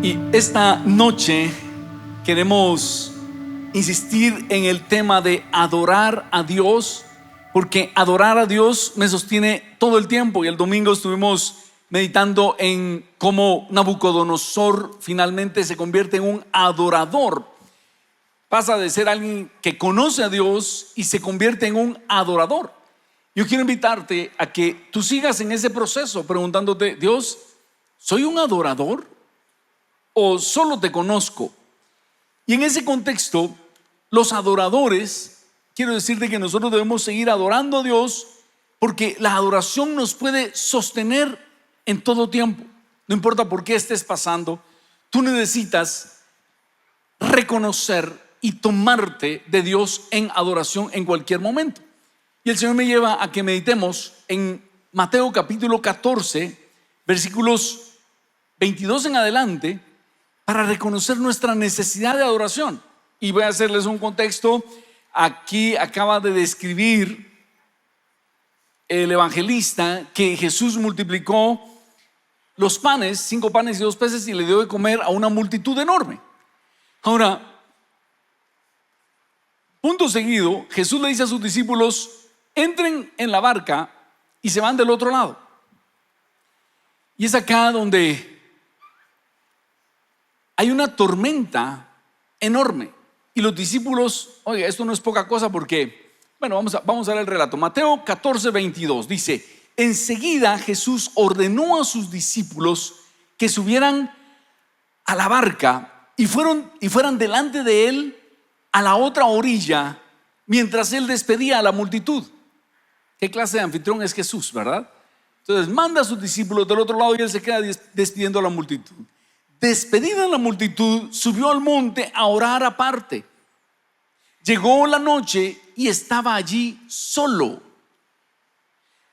Y esta noche queremos insistir en el tema de adorar a Dios, porque adorar a Dios me sostiene todo el tiempo. Y el domingo estuvimos meditando en cómo Nabucodonosor finalmente se convierte en un adorador. Pasa de ser alguien que conoce a Dios y se convierte en un adorador. Yo quiero invitarte a que tú sigas en ese proceso preguntándote: Dios, ¿soy un adorador o solo te conozco? Y en ese contexto, los adoradores, quiero decirte que nosotros debemos seguir adorando a Dios, porque la adoración nos puede sostener en todo tiempo. No importa por qué estés pasando, tú necesitas reconocer y tomarte de Dios en adoración en cualquier momento. Y el Señor me lleva a que meditemos en Mateo capítulo 14, versículos 22 en adelante, para reconocer nuestra necesidad de adoración. Y voy a hacerles un contexto. Aquí acaba de describir el evangelista que Jesús multiplicó los panes, 5 panes y 2 peces, y le dio de comer a una multitud enorme. Ahora, punto seguido, Jesús le dice a sus discípulos: entren en la barca y se van del otro lado. Y es acá donde hay una tormenta enorme. Y los discípulos, oiga, esto no es poca cosa, porque, bueno, vamos a ver el relato. Mateo 14, 22 dice: enseguida Jesús ordenó a sus discípulos que subieran a la barca y fueran delante de él a la otra orilla, mientras él despedía a la multitud. ¿Qué clase de anfitrión es Jesús, verdad? Entonces manda a sus discípulos del otro lado y él se queda despidiendo a la multitud. Despedida la multitud, subió al monte a orar aparte. Llegó la noche y estaba allí solo.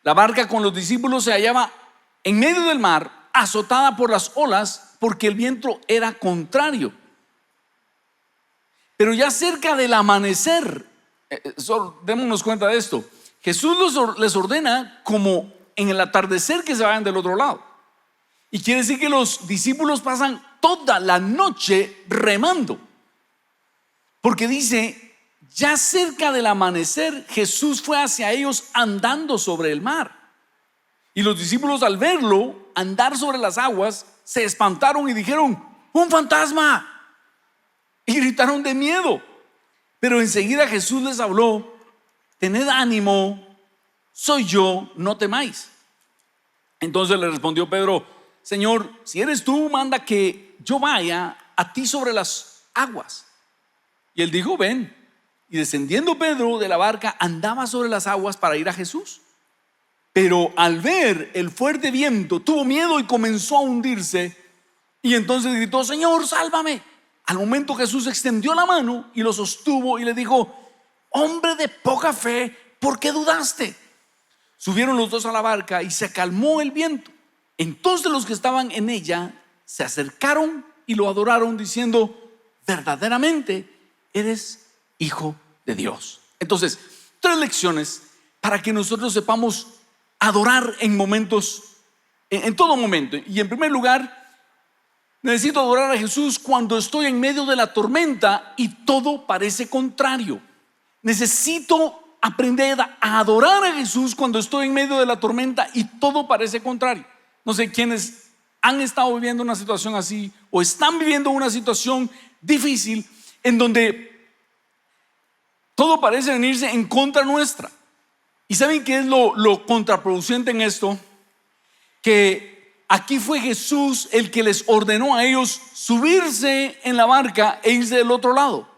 La barca con los discípulos se hallaba en medio del mar, azotada por las olas, porque el viento era contrario. Pero ya cerca del amanecer, démonos cuenta de esto, Jesús les ordena como en el atardecer que se vayan del otro lado. Y quiere decir que los discípulos pasan toda la noche remando, porque dice: ya cerca del amanecer Jesús fue hacia ellos andando sobre el mar. Y los discípulos, al verlo andar sobre las aguas, se espantaron y dijeron: ¡un fantasma! Y gritaron de miedo. Pero enseguida Jesús les habló: tened ánimo, soy yo, no temáis. Entonces le respondió Pedro: Señor, si eres tú, manda que yo vaya a ti sobre las aguas. Y él dijo: ven. Y descendiendo Pedro de la barca, andaba sobre las aguas para ir a Jesús. Pero al ver el fuerte viento, tuvo miedo y comenzó a hundirse. Y entonces gritó: Señor, sálvame. Al momento Jesús extendió la mano y lo sostuvo y le dijo: hombre de poca fe, ¿por qué dudaste? Subieron los dos a la barca y se calmó el viento. Entonces los que estaban en ella se acercaron y lo adoraron, diciendo: verdaderamente eres Hijo de Dios. Entonces, 3 lecciones para que nosotros sepamos adorar en momentos, en todo momento. Y en primer lugar, necesito adorar a Jesús cuando estoy en medio de la tormenta y todo parece contrario. Necesito aprender a adorar a Jesús cuando estoy en medio de la tormenta y todo parece contrario. No sé quiénes han estado viviendo una situación así o están viviendo una situación difícil en donde todo parece venirse en contra nuestra. ¿Y saben qué es lo contraproducente en esto? Que aquí fue Jesús el que les ordenó a ellos subirse en la barca e irse del otro lado.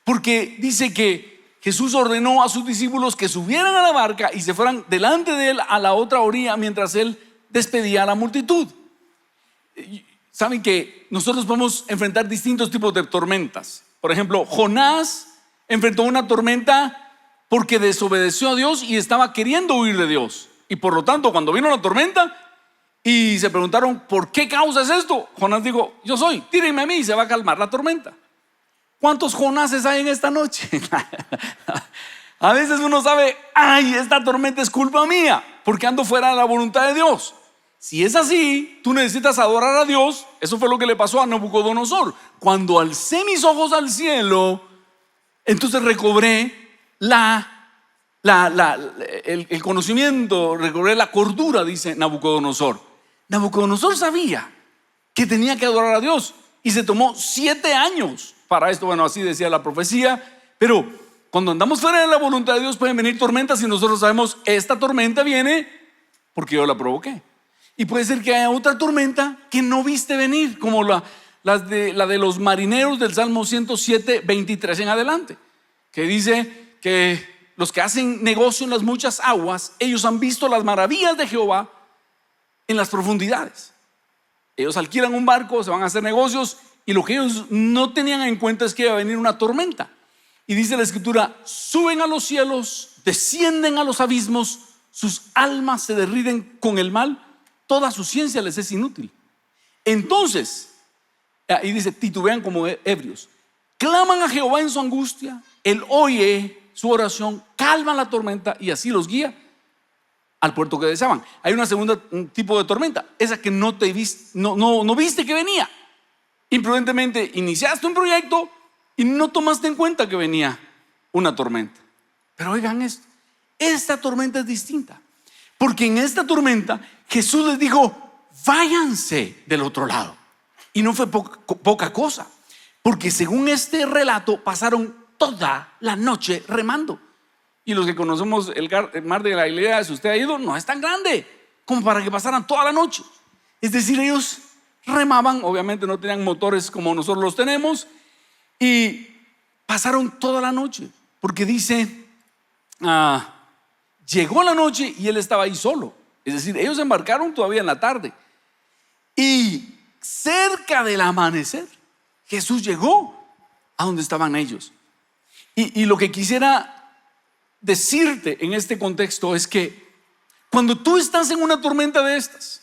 Porque dice que Jesús ordenó a sus discípulos que subieran a la barca y se fueran delante de él a la otra orilla mientras él despedía a la multitud. Saben que nosotros podemos enfrentar distintos tipos de tormentas. Por ejemplo, Jonás enfrentó una tormenta porque desobedeció a Dios y estaba queriendo huir de Dios. Y por lo tanto, cuando vino la tormenta y se preguntaron: ¿por qué causa es esto? Jonás dijo: yo soy, tírenme a mí y se va a calmar la tormenta. ¿Cuántos Jonases hay en esta noche? A veces uno sabe: ay, esta tormenta es culpa mía porque ando fuera de la voluntad de Dios. Si es así, tú necesitas adorar a Dios. Eso fue lo que le pasó a Nabucodonosor. Cuando alcé mis ojos al cielo, entonces recobré el conocimiento, recobré la cordura, dice Nabucodonosor. Nabucodonosor sabía que tenía que adorar a Dios y se tomó 7 años para esto. Bueno, así decía la profecía. Pero cuando andamos fuera de la voluntad de Dios pueden venir tormentas y nosotros sabemos, esta tormenta viene porque yo la provoqué. Y puede ser que haya otra tormenta que no viste venir, como la de los marineros del Salmo 107, 23 en adelante, que dice que los que hacen negocio en las muchas aguas, ellos han visto las maravillas de Jehová en las profundidades. Ellos alquilan un barco, se van a hacer negocios, y lo que ellos no tenían en cuenta es que iba a venir una tormenta. Y dice la escritura, suben a los cielos, descienden a los abismos, sus almas se derriden con el mal, toda su ciencia les es inútil. Entonces, ahí dice, titubean como ebrios, claman a Jehová en su angustia, él oye su oración, calma la tormenta y así los guía al puerto que deseaban. Hay una segunda tipo de tormenta, esa que no viste que venía. Imprudentemente iniciaste un proyecto y no tomaste en cuenta que venía una tormenta. Pero oigan esto, esta tormenta es distinta, porque en esta tormenta Jesús les dijo, váyanse del otro lado. Y no fue poca cosa, porque según este relato pasaron toda la noche remando. Y los que conocemos el mar de Galilea, si usted ha ido, no es tan grande como para que pasaran toda la noche. Es decir, ellos remaban, obviamente no tenían motores como nosotros los tenemos, y pasaron toda la noche, porque dice, llegó la noche y él estaba ahí solo. Es decir, ellos embarcaron todavía en la tarde, y cerca del amanecer Jesús llegó a donde estaban ellos. Y lo que quisiera decirte en este contexto es que cuando tú estás en una tormenta de estas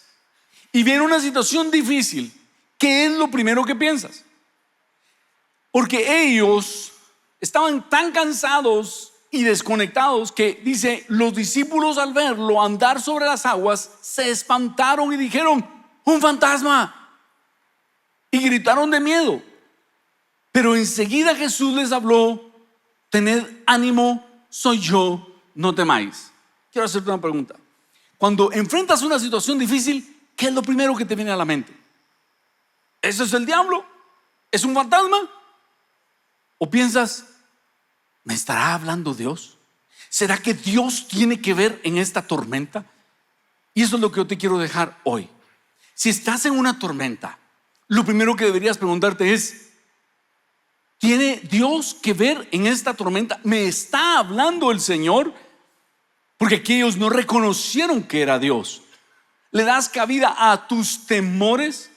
y viene una situación difícil, ¿qué es lo primero que piensas? Porque ellos estaban tan cansados y desconectados que dice, los discípulos al verlo andar sobre las aguas se espantaron y dijeron, un fantasma, y gritaron de miedo. Pero enseguida Jesús les habló, tened ánimo, soy yo, no temáis. Quiero hacerte una pregunta. Cuando enfrentas una situación difícil, ¿qué es lo primero que te viene a la mente? ¿Eso es el diablo? ¿Es un fantasma? ¿O piensas, me estará hablando Dios? ¿Será que Dios tiene que ver en esta tormenta? Y eso es lo que yo te quiero dejar hoy. Si estás en una tormenta, lo primero que deberías preguntarte es, ¿tiene Dios que ver en esta tormenta? ¿Me está hablando el Señor? Porque aquí ellos no reconocieron que era Dios. ¿Le das cabida a tus temores?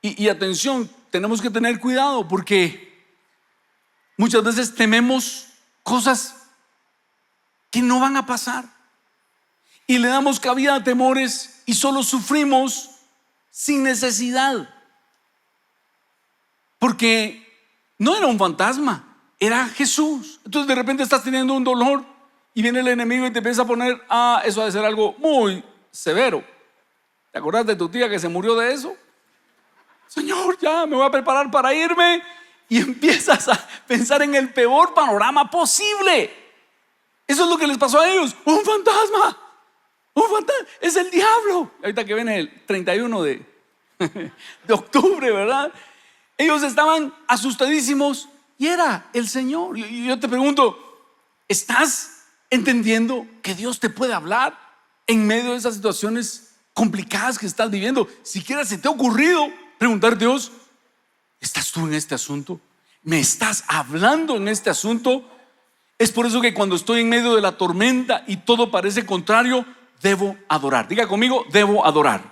Y atención, tenemos que tener cuidado porque muchas veces tememos cosas que no van a pasar y le damos cabida a temores y solo sufrimos sin necesidad, porque no era un fantasma, era Jesús. Entonces de repente estás teniendo un dolor y viene el enemigo y te empieza a poner, eso ha de ser algo muy severo. ¿Te acuerdas de tu tía que se murió de eso? Señor, ya me voy a preparar para irme, y empiezas a pensar en el peor panorama posible. Eso es lo que les pasó a ellos. Un fantasma, es el diablo. Ahorita que viene el 31 de octubre, ¿verdad? Ellos estaban asustadísimos y era el Señor. Y yo te pregunto, ¿estás entendiendo que Dios te puede hablar en medio de esas situaciones complicadas que estás viviendo? Siquiera se te ha ocurrido preguntar a Dios, ¿estás tú en este asunto? ¿Me estás hablando en este asunto? Es por eso que cuando estoy en medio de la tormenta y todo parece contrario, debo adorar. Diga conmigo, debo adorar.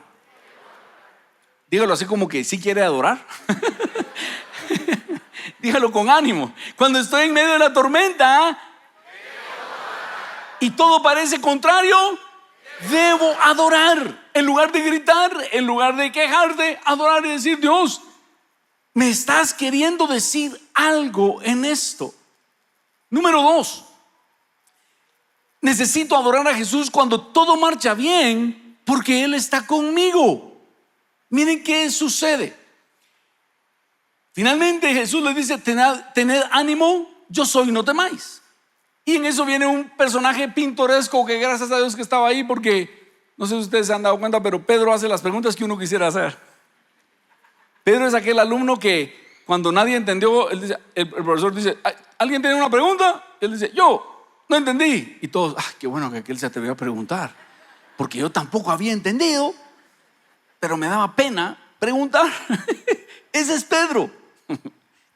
Dígalo así como que sí quiere adorar. Dígalo con ánimo. Cuando estoy en medio de la tormenta y todo parece contrario, debo adorar. En lugar de gritar, en lugar de quejarte, adorar y decir, Dios, me estás queriendo decir algo en esto. Número 2, necesito adorar a Jesús cuando todo marcha bien porque Él está conmigo. Miren qué sucede. Finalmente Jesús les dice: tened ánimo, yo soy, no temáis. Y en eso viene un personaje pintoresco que gracias a Dios que estaba ahí, porque no sé si ustedes se han dado cuenta, pero Pedro hace las preguntas que uno quisiera hacer. Pedro es aquel alumno que cuando nadie entendió, él dice, el profesor dice: ¿alguien tiene una pregunta? Él dice: yo no entendí. Y todos: qué bueno que aquel se atrevió a preguntar, porque yo tampoco había entendido, pero me daba pena preguntar. Ese es Pedro.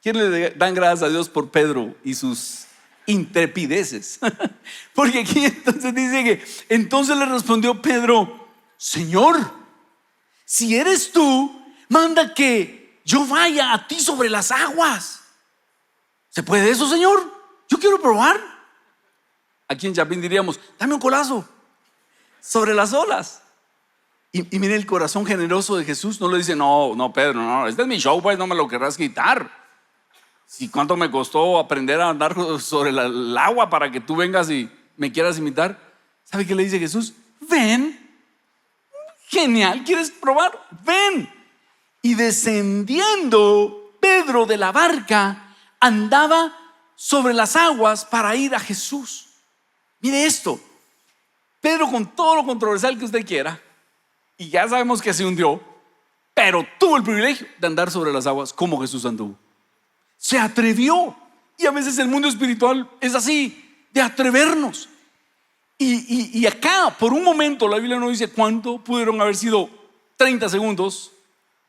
¿Quién le dan gracias a Dios por Pedro y sus intrepideces? Porque aquí entonces dice que entonces le respondió Pedro: Señor, si eres tú, manda que yo vaya a ti sobre las aguas. ¿Se puede eso, Señor? Yo quiero probar. Aquí en Chapín diríamos: dame un colazo sobre las olas. Y mire el corazón generoso de Jesús. No le dice: no, Pedro, no, este es mi show, pues no me lo querrás quitar. Si cuánto me costó aprender a andar sobre el agua para que tú vengas y me quieras imitar. ¿Sabe qué le dice Jesús? Ven. Genial, ¿quieres probar? Ven. Y descendiendo Pedro de la barca, andaba sobre las aguas para ir a Jesús. Mire esto: Pedro, con todo lo controversial que usted quiera, y ya sabemos que se hundió, pero tuvo el privilegio de andar sobre las aguas como Jesús anduvo. Se atrevió. Y a veces el mundo espiritual es así, de atrevernos. Y acá, por un momento, la Biblia no dice cuánto, pudieron haber sido 30 segundos,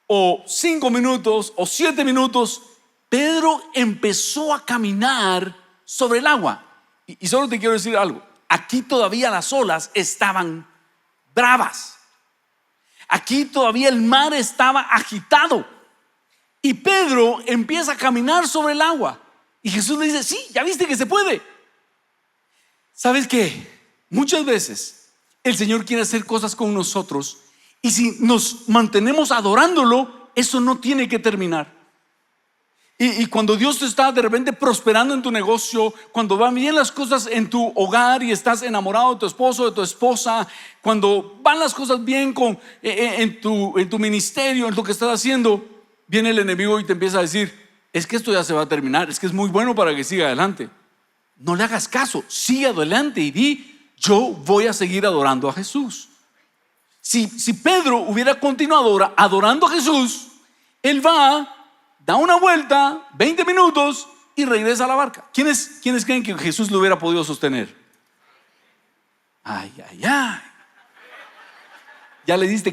o 5 minutos, o 7 minutos. Pedro empezó a caminar sobre el agua. Y solo te quiero decir algo: aquí todavía las olas estaban bravas. Aquí todavía el mar estaba agitado. Y Pedro empieza a caminar sobre el agua. Y Jesús le dice: sí, ya viste que se puede. ¿Sabes qué? Muchas veces el Señor quiere hacer cosas con nosotros, y si nos mantenemos adorándolo, eso no tiene que terminar. Y cuando Dios te está de repente prosperando en tu negocio, cuando van bien las cosas en tu hogar y estás enamorado de tu esposo, de tu esposa, cuando van las cosas bien en tu ministerio, en lo que estás haciendo, viene el enemigo y te empieza a decir: es que esto ya se va a terminar, es que es muy bueno para que siga adelante. No le hagas caso, sigue adelante y di: yo voy a seguir adorando a Jesús. Si Pedro hubiera continuado adorando a Jesús, él va, da una vuelta, 20 minutos y regresa a la barca. ¿Quiénes creen que Jesús lo hubiera podido sostener? Ay. Ya le diste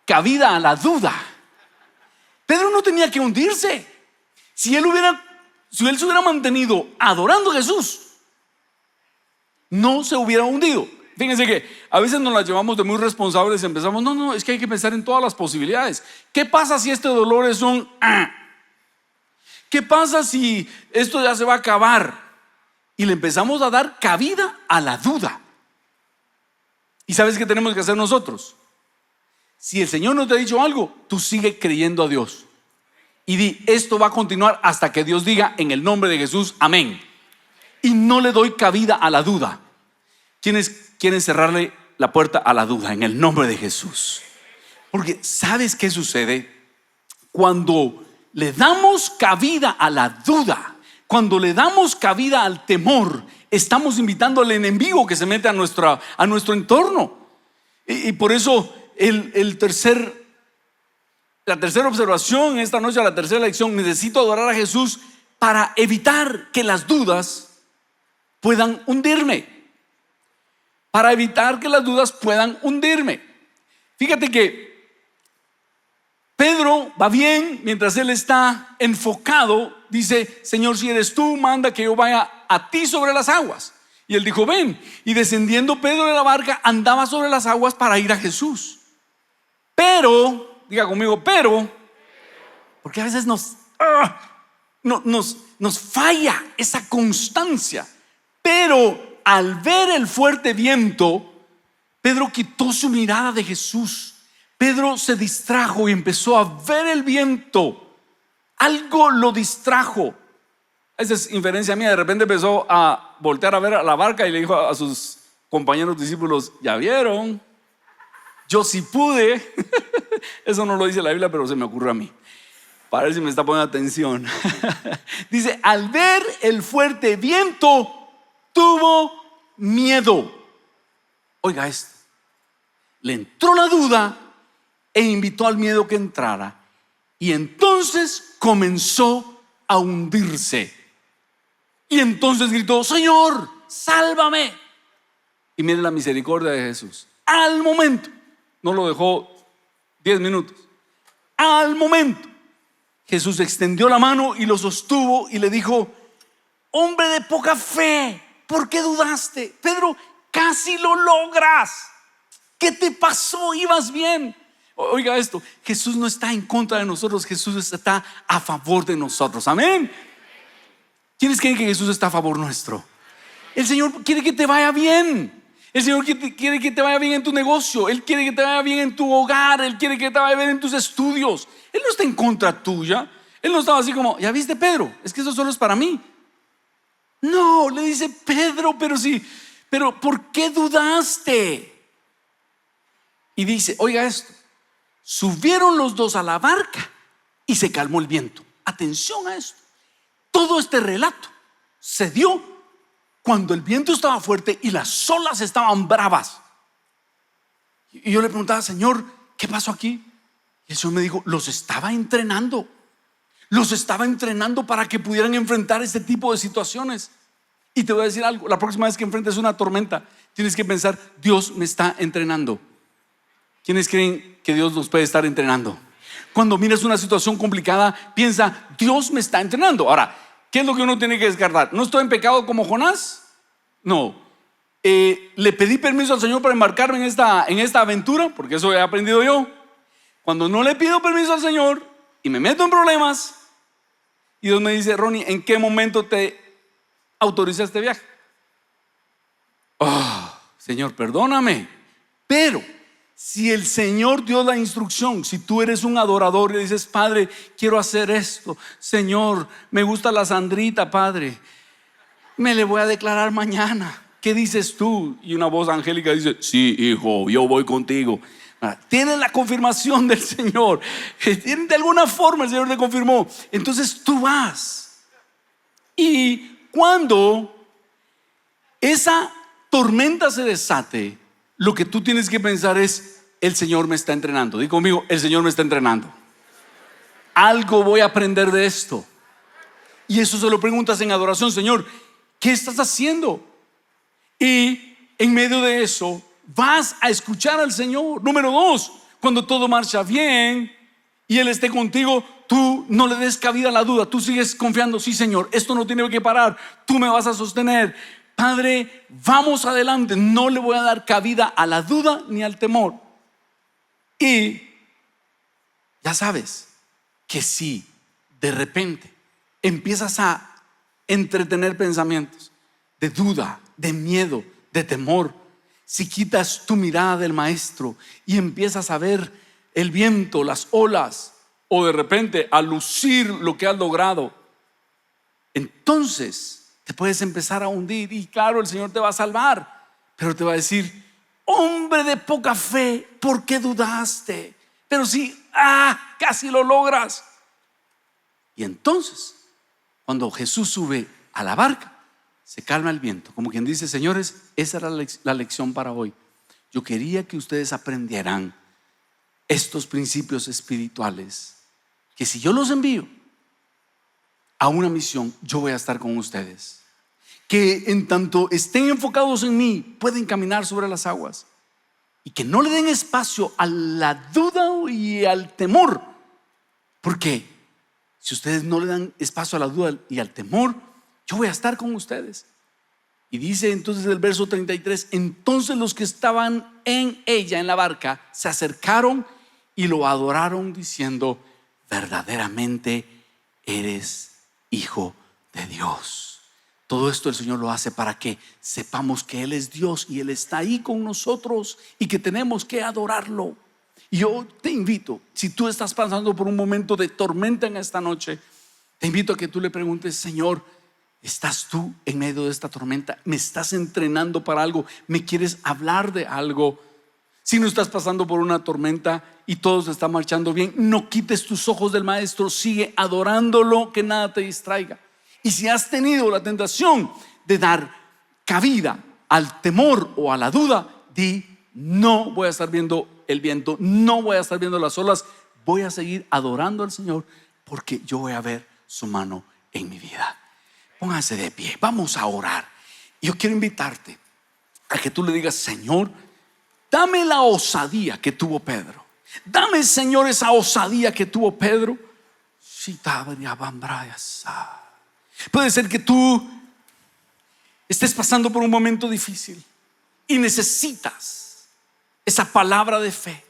cabida a la duda. Pedro no tenía que hundirse. Si él se hubiera mantenido adorando a Jesús, no se hubiera hundido. Fíjense que a veces nos las llevamos de muy responsables y empezamos: no, es que hay que pensar en todas las posibilidades. ¿Qué pasa si este dolor es un ¿Qué pasa si esto ya se va a acabar? Y le empezamos a dar cabida a la duda. ¿Y sabes qué tenemos que hacer nosotros? Si el Señor no te ha dicho algo, tú sigue creyendo a Dios y di: esto va a continuar hasta que Dios diga en el nombre de Jesús, amén. Y no le doy cabida a la duda. ¿Quiénes quieren cerrarle la puerta a la duda en el nombre de Jesús? Porque ¿sabes qué sucede? Cuando le damos cabida a la duda, cuando le damos cabida al temor, estamos invitando al enemigo que se mete a nuestro entorno. Y por eso la tercera observación esta noche, la tercera lección: necesito adorar a Jesús para evitar que las dudas puedan hundirme. Para evitar que las dudas puedan hundirme. Fíjate que Pedro va bien, mientras él está enfocado, dice: Señor, si eres tú, manda que yo vaya a ti sobre las aguas. Y él dijo: ven. Y descendiendo Pedro de la barca, andaba sobre las aguas para ir a Jesús. Pero, diga conmigo, porque a veces nos falla esa constancia. Pero al ver el fuerte viento, Pedro quitó su mirada de Jesús. Pedro se distrajo y empezó a ver el viento. Algo lo distrajo. Esa es inferencia mía. De repente empezó a voltear a ver a la barca y le dijo a sus compañeros discípulos: ¿ya vieron? yo sí pude. Eso no lo dice la Biblia, pero se me ocurre a mí. Para ver si me está poniendo atención. Dice, al ver el fuerte viento, tuvo miedo. Oiga esto. Le entró la duda e invitó al miedo que entrara. Y entonces comenzó a hundirse. Y entonces gritó, Señor, sálvame. Y mire la misericordia de Jesús. Al momento, no lo dejó 10 minutos. Al momento, Jesús extendió la mano y lo sostuvo y le dijo, hombre de poca fe, ¿por qué dudaste? Pedro, casi lo logras. ¿Qué te pasó? Ibas bien. Oiga esto, Jesús no está en contra de nosotros, Jesús está a favor de nosotros. Amén. ¿Quiénes creen que Jesús está a favor nuestro? El Señor quiere que te vaya bien. El Señor quiere que te vaya bien en tu negocio. Él quiere que te vaya bien en tu hogar. Él quiere que te vaya bien en tus estudios. Él no está en contra tuya. Él no estaba así como, ¿ya viste, Pedro? Es que eso solo es para mí. No, le dice, Pedro, pero ¿por qué dudaste? Y dice, oiga esto, subieron los dos a la barca y se calmó el viento. Atención a esto. Todo este relato se dio cuando el viento estaba fuerte y las olas estaban bravas. Y yo le preguntaba, Señor, ¿qué pasó aquí? Y el Señor me dijo, los estaba entrenando. Los estaba entrenando para que pudieran enfrentar este tipo de situaciones. Y te voy a decir algo, la próxima vez que enfrentes una tormenta, tienes que pensar, Dios me está entrenando. ¿Quiénes creen que Dios nos puede estar entrenando? Cuando miras una situación complicada, piensa, Dios me está entrenando. Ahora, ¿qué es lo que uno tiene que descartar? ¿No estoy en pecado como Jonás? No. Le pedí permiso al Señor para embarcarme en esta aventura, porque eso he aprendido yo. Cuando no le pido permiso al Señor y me meto en problemas, y Dios me dice, Ronnie, ¿en qué momento te autoriza este viaje? Oh, Señor, perdóname. Pero si el Señor dio la instrucción, si tú eres un adorador y dices, Padre, quiero hacer esto, Señor, me gusta la Sandrita, Padre, me le voy a declarar mañana. ¿Qué dices tú? Y una voz angélica dice, sí, hijo, yo voy contigo. Tienen la confirmación del Señor. De alguna forma el Señor te confirmó. Entonces tú vas. Y cuando esa tormenta se desate, lo que tú tienes que pensar es, el Señor me está entrenando. Di conmigo, el Señor me está entrenando. Algo voy a aprender de esto. Y eso se lo preguntas en adoración, Señor, ¿qué estás haciendo? Y en medio de eso vas a escuchar al Señor. Número 2, cuando todo marcha bien y Él esté contigo, tú no le des cabida a la duda. Tú sigues confiando, sí, Señor, esto no tiene que parar, tú me vas a sostener. Padre, vamos adelante. No le voy a dar cabida a la duda ni al temor. Y ya sabes que si de repente empiezas a entretener pensamientos de duda, de miedo, de temor, si quitas tu mirada del maestro y empiezas a ver el viento, las olas, o de repente a lucir lo que has logrado, entonces te puedes empezar a hundir. Y claro, el Señor te va a salvar, pero te va a decir, hombre de poca fe, ¿por qué dudaste? Pero si casi lo logras. Y entonces, cuando Jesús sube a la barca, se calma el viento, como quien dice, señores, esa era la lección para hoy. Yo quería que ustedes aprendieran estos principios espirituales, que si yo los envío a una misión, yo voy a estar con ustedes. Que en tanto estén enfocados en mí, pueden caminar sobre las aguas. Y que no le den espacio a la duda y al temor. Porque si ustedes no le dan espacio a la duda y al temor, yo voy a estar con ustedes. Y dice entonces el verso 33, entonces los que estaban en ella, en la barca, se acercaron y lo adoraron diciendo, verdaderamente eres Hijo de Dios. Todo esto el Señor lo hace para que sepamos que Él es Dios y Él está ahí con nosotros y que tenemos que adorarlo. Y yo te invito, si tú estás pasando por un momento de tormenta en esta noche, te invito a que tú le preguntes, Señor, ¿estás tú en medio de esta tormenta? ¿Me estás entrenando para algo? ¿Me quieres hablar de algo? Si no estás pasando por una tormenta y todo se está marchando bien, no quites tus ojos del Maestro, sigue adorándolo, que nada te distraiga. Y si has tenido la tentación de dar cabida al temor o a la duda, di: no voy a estar viendo el viento, no voy a estar viendo las olas, voy a seguir adorando al Señor, porque yo voy a ver su mano en mi vida. Pónganse de pie, vamos a orar. Yo quiero invitarte a que tú le digas: Señor, dame la osadía que tuvo Pedro. Dame, Señor, esa osadía que tuvo Pedro. Puede ser que tú estés pasando por un momento difícil y necesitas esa palabra de fe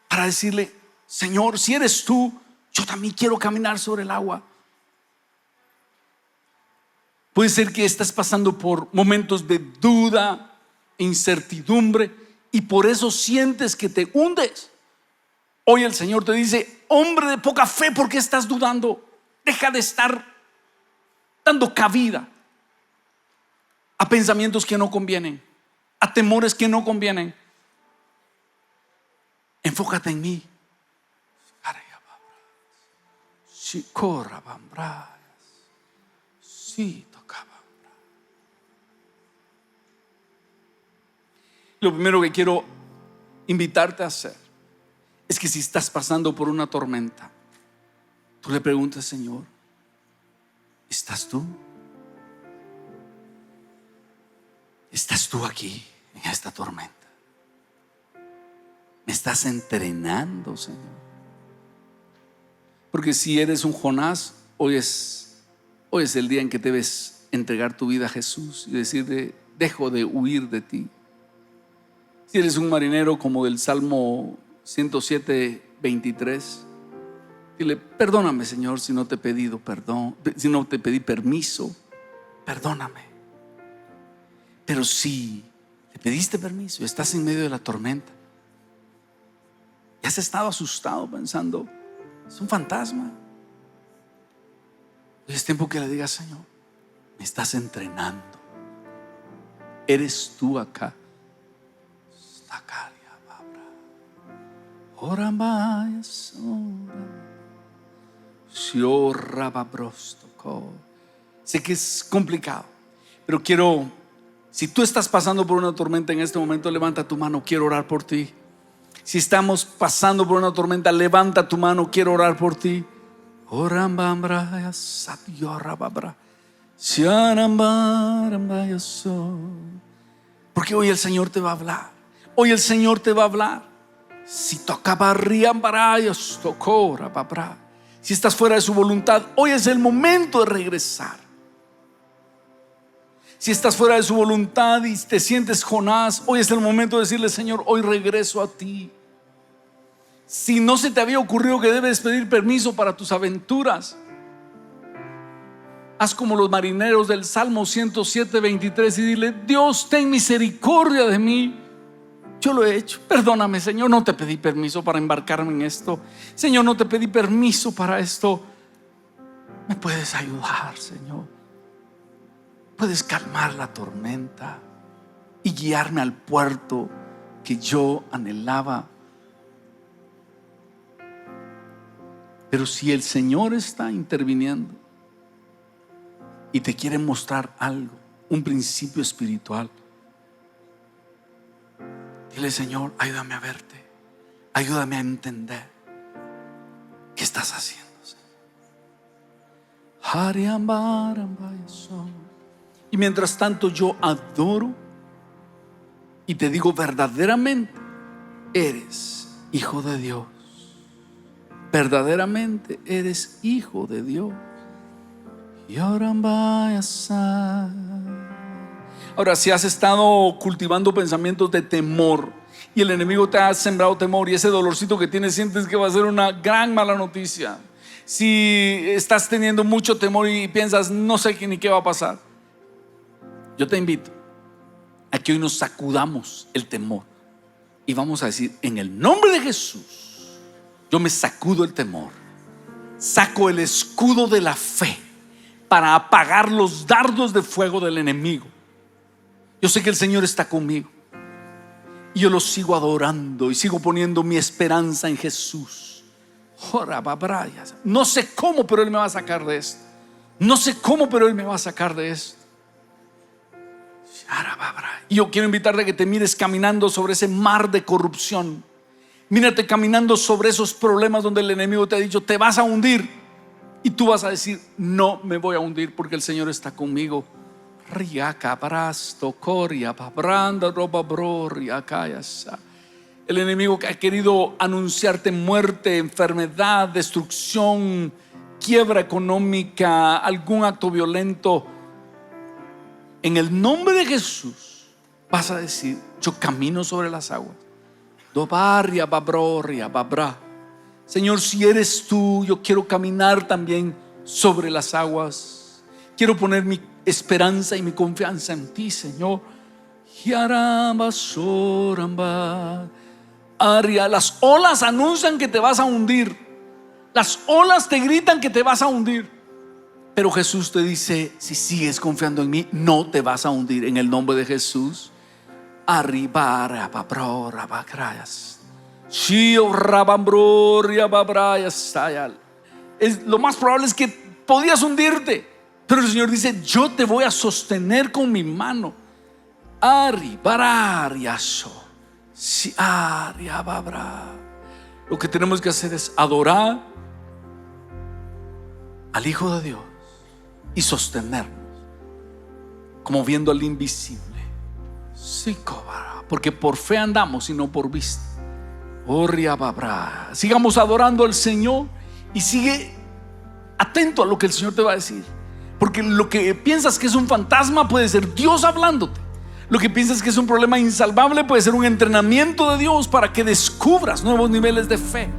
para decirle: Señor, si eres tú, yo también quiero caminar sobre el agua. Puede ser que estés pasando por momentos de duda, incertidumbre, y por eso sientes que te hundes. Hoy el Señor te dice: hombre de poca fe, ¿por qué estás dudando? Deja de estar dando cabida a pensamientos que no convienen, a temores que no convienen. Enfócate en mí. Lo primero que quiero invitarte a hacer es que si estás pasando por una tormenta, tú le preguntes: Señor, ¿estás tú? ¿Estás tú aquí en esta tormenta? ¿Me estás entrenando, Señor? Porque si eres un Jonás, hoy es el día en que debes entregar tu vida a Jesús y decirle: dejo de huir de ti. Si eres un marinero como del Salmo 107:23, dile: perdóname, Señor, si no te he pedido perdón, si no te pedí permiso, perdóname. Pero si te pediste permiso, estás en medio de la tormenta y has estado asustado pensando: es un fantasma, es tiempo que le digas: Señor, me estás entrenando. Eres tú acá. Sé que es complicado, pero si tú estás pasando por una tormenta en este momento, levanta tu mano, quiero orar por ti. Si estamos pasando por una tormenta, levanta tu mano, quiero orar por ti. Porque hoy el Señor te va a hablar. Hoy el Señor te va a hablar. Si estás fuera de su voluntad, hoy es el momento de regresar. Si estás fuera de su voluntad y te sientes Jonás, hoy es el momento de decirle: Señor, hoy regreso a ti. Si no se te había ocurrido que debes pedir permiso para tus aventuras, haz como los marineros del Salmo 107:23 y dile: Dios, ten misericordia de mí. Yo lo he hecho, perdóname, Señor, no te pedí permiso para embarcarme en esto. Señor, no te pedí permiso para esto. ¿Me puedes ayudar, Señor? ¿Puedes calmar la tormenta y guiarme al puerto que yo anhelaba? Pero si el Señor está interviniendo y te quiere mostrar algo, un principio espiritual, dile: Señor, ayúdame a verte, ayúdame a entender qué estás haciendo, Señor. Y mientras tanto yo adoro y te digo: verdaderamente eres hijo de Dios. Verdaderamente eres hijo de Dios. Ahora, si has estado cultivando pensamientos de temor y el enemigo te ha sembrado temor, y ese dolorcito que tienes sientes que va a ser una gran mala noticia, si estás teniendo mucho temor y piensas: no sé ni qué va a pasar, yo te invito a que hoy nos sacudamos el temor y vamos a decir: en el nombre de Jesús, yo me sacudo el temor, saco el escudo de la fe para apagar los dardos de fuego del enemigo. Yo sé que el Señor está conmigo Y yo lo sigo adorando y sigo poniendo mi esperanza en Jesús. No sé cómo, pero Él me va a sacar de esto. No sé cómo, pero Él me va a sacar de esto. Y yo quiero invitarte a que te mires caminando sobre ese mar de corrupción. Mírate caminando sobre esos problemas donde el enemigo te ha dicho: te vas a hundir. Y tú vas a decir: no me voy a hundir porque el Señor está conmigo. El enemigo que ha querido anunciarte muerte, enfermedad, destrucción, quiebra económica, algún acto violento, en el nombre de Jesús vas a decir: yo camino sobre las aguas. Señor, si eres tú, yo quiero caminar también sobre las aguas. Quiero poner mi esperanza y mi confianza en ti, Señor. Las olas anuncian que te vas a hundir. Las olas te gritan que te vas a hundir. Pero Jesús te dice: si sigues confiando en mí, no te vas a hundir. En el nombre de Jesús. Lo más probable es que podías hundirte, pero el Señor dice: yo te voy a sostener con mi mano. Lo que tenemos que hacer es adorar al Hijo de Dios y sostenernos, como viendo al invisible. Porque por fe andamos y no por vista. Sigamos adorando al Señor y sigue atento a lo que el Señor te va a decir. Porque lo que piensas que es un fantasma puede ser Dios hablándote. Lo que piensas que es un problema insalvable puede ser un entrenamiento de Dios para que descubras nuevos niveles de fe.